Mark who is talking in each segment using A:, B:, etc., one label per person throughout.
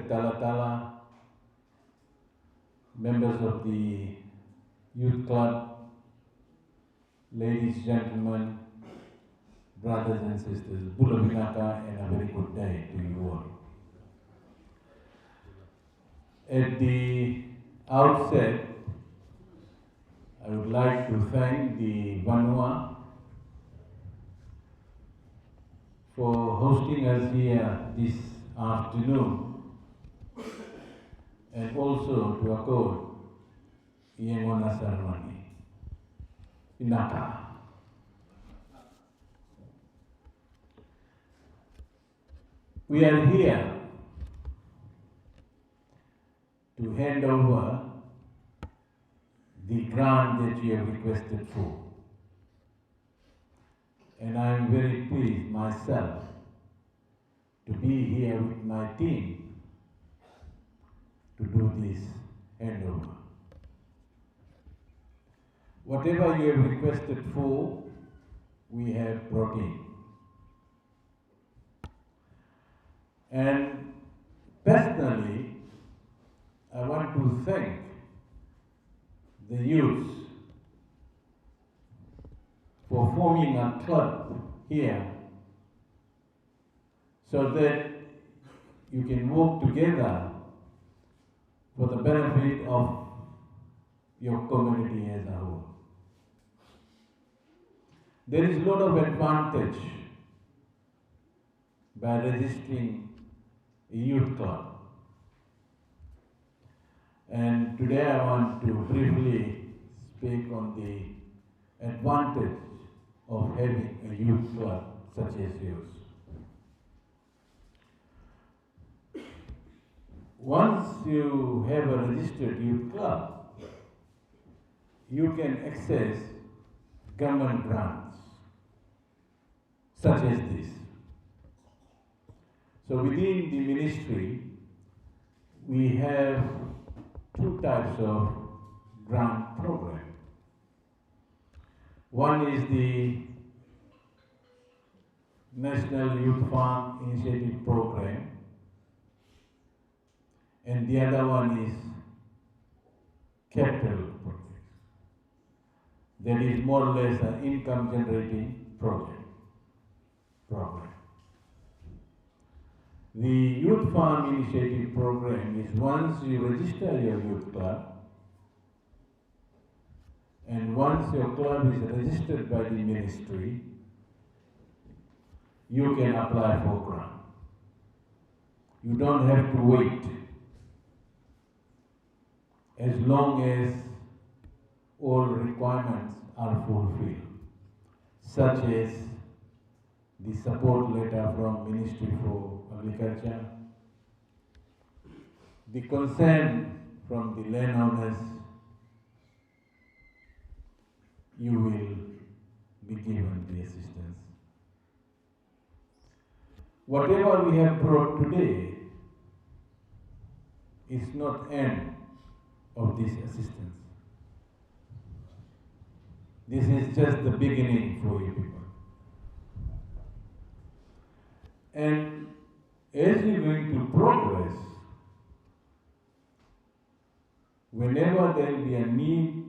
A: respected Tala, members of the youth club, ladies, gentlemen, brothers and sisters, Bula Vinaka, and a very good day to you all. At the outset, I would like to thank the Vanua for hosting us here this afternoon, and also to accord Iengona ceremony. Inaka. We are here to hand over the grant that you have requested for. And I am very pleased myself to be here with my team to do this handover. Whatever you have requested for, we have brought in. And personally, I want to thank the youths for forming a club here so that you can work together for the benefit of your community as a whole. There is a lot of advantage by registering a youth club. And today I want to briefly speak on the advantage of having a youth club such as yours. Once you have a registered youth club, you can access government grants such as this. So within the ministry, we have two types of grant program. One is the National Youth Farm Initiative Program, and the other one is capital project. That is more or less an income generating program. The Youth Farm Initiative Program is once you register your youth club, and once your club is registered by the ministry, you can apply for grant. You don't have to wait as long as all requirements are fulfilled, such as the support letter from Ministry for Agriculture, the consent from the landowners, you will be given the assistance. Whatever we have brought today is not end of this assistance. This is just the beginning for you people. And as you're going to progress, whenever there will be a need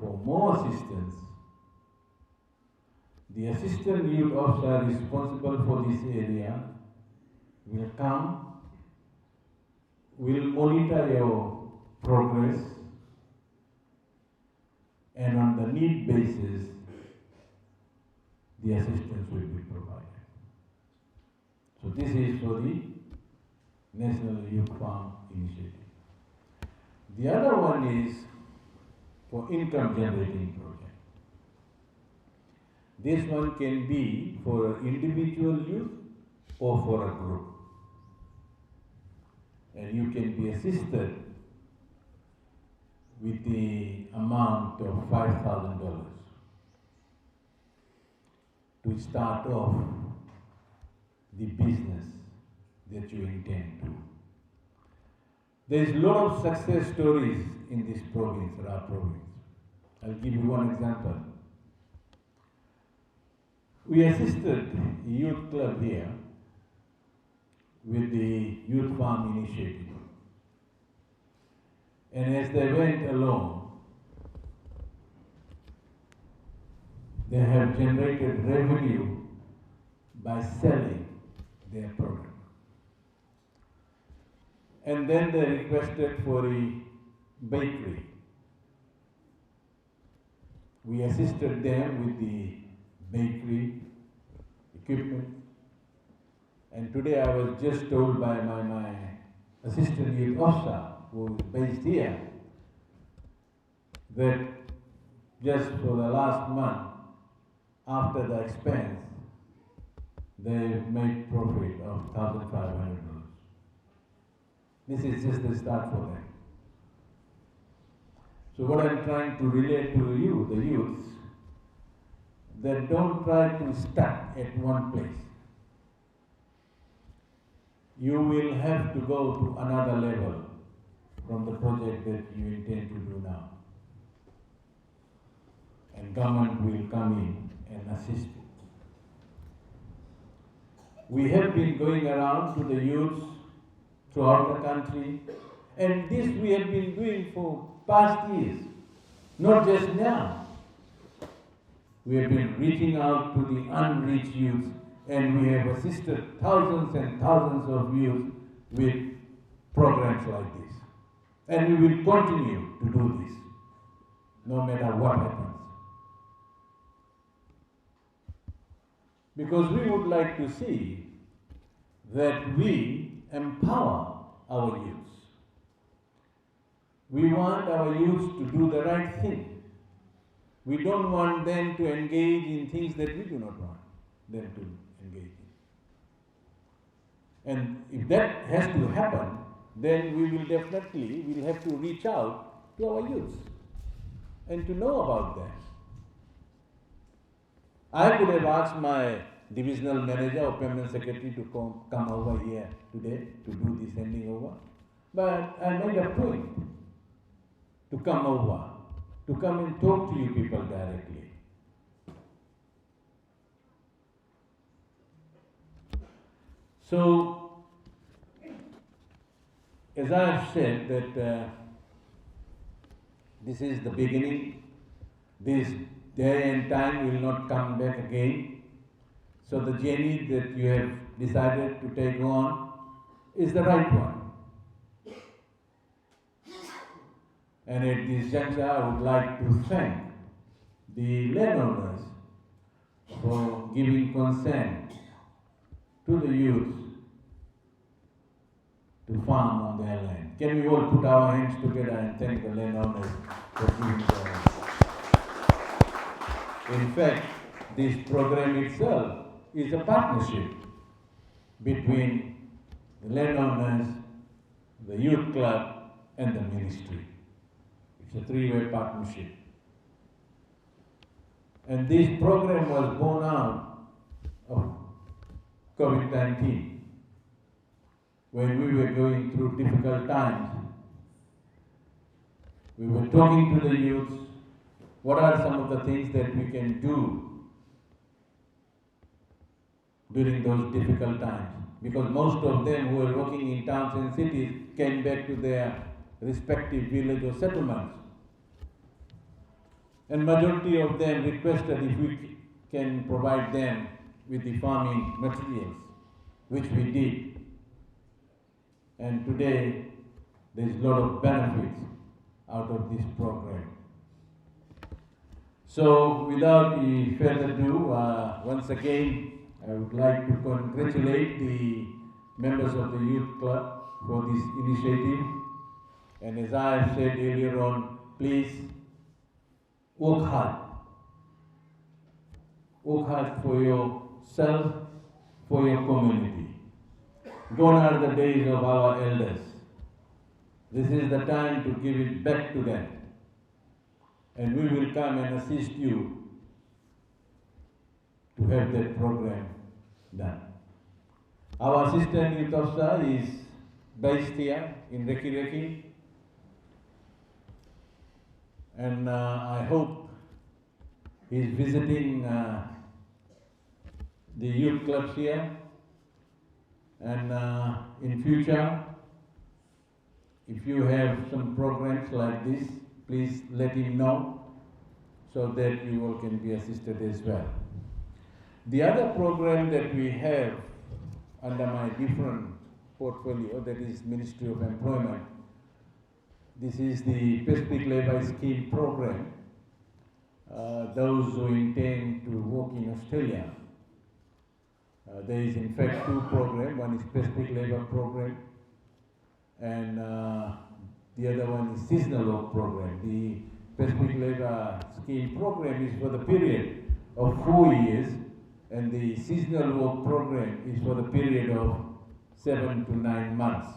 A: for more assistance, the assistant youth officer responsible for this area will come, will monitor your progress, and on the need basis, the assistance will be provided. So this is for the National Youth Farm Initiative. The other one is for income generating project. This one can be for an individual youth or for a group. And you can be assisted with the amount of $5,000 to start off the business that you intend to. There is a lot of success stories in this province, our province. I'll give you one example. We assisted a youth club here with the Youth Farm Initiative. And as they went along, they have generated revenue by selling their product. And then they requested for a bakery. We assisted them with the bakery equipment. And today I was just told by my assistant youth officer, who is based here, that just for the last month, after the expense, they made profit of $1,500. This is just the start for them. So what I'm trying to relate to you, the youths, that don't try to stuck at one place. You will have to go to another level from the project that you intend to do now. And government will come in and assist you. We have been going around to the youths throughout the country, and this we have been doing for past years, not just now. We have been reaching out to the unreached youth, and we have assisted thousands and thousands of youth with programs like this. And we will continue to do this, no matter what happens. Because we would like to see that we empower our youths. We want our youths to do the right thing. We don't want them to engage in things that we do not want them to engage in. And if that has to happen, then we will definitely have to reach out to our youths and to know about them. I could have asked my divisional manager or permanent secretary to come over here today to do this handing over, but I made a point to come over, to come and talk to you people directly. So, as I have said that this is the beginning, this day and time will not come back again. So the journey that you have decided to take on is the right one. And at this juncture, I would like to thank the landowners for giving consent to the youth to farm on their land. Can we all put our hands together and thank the landowners for giving their land? In fact, this program itself is a partnership between the landowners, the youth club, and the ministry. It's a three-way partnership. And this program was born out of COVID-19. When we were going through difficult times, we were talking to the youths, what are some of the things that we can do during those difficult times? Because most of them who were working in towns and cities came back to their respective village or settlements. And majority of them requested if we can provide them with the farming materials, which we did. And today, there is a lot of benefits out of this program. So, without further ado, once again, I would like to congratulate the members of the Youth Club for this initiative. And as I have said earlier on, please work hard. Work hard for yourself, for your community. Gone are the days of our elders. This is the time to give it back to them. And we will come and assist you to have that program done. Our assistant youth officer is based here in Reki, and I hope he is visiting the youth clubs here. And in future, if you have some programs like this, please let him know so that you all can be assisted as well. The other program that we have under my different portfolio, that is Ministry of Employment, this is the Pacific Labour Scheme program. Those who intend to work in Australia, there is in fact two programs. One is Pacific Labour Program, and the other one is Seasonal Work Program. The Pacific Labour Scheme program is for the period of 4 years, and the Seasonal Work Program is for the period of 7 to 9 months,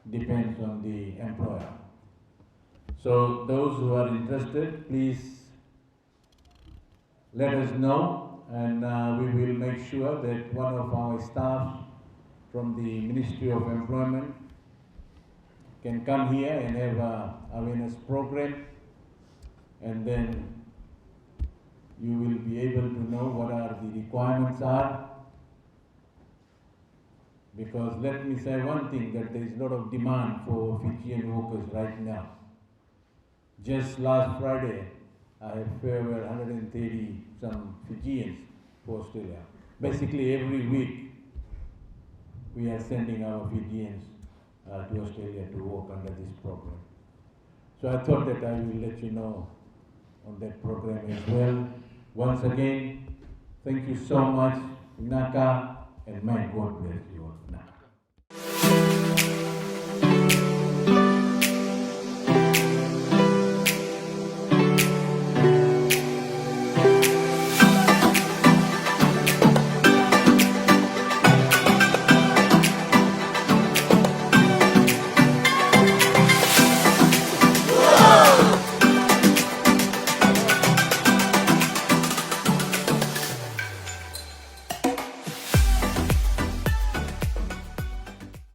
A: depends on the employer. So those who are interested, please let us know, and we will make sure that one of our staff from the Ministry of Employment can come here and have an awareness program, and then you will be able to know what are the requirements are. Because let me say one thing, that there is a lot of demand for Fijian workers right now. Just last Friday, I have farewell 130 some Fijians for Australia. Basically every week, we are sending our Fijians to Australia to work under this program. So I thought that I will let you know on that program as well. Once again, thank you so much, Naka, and may God bless you all.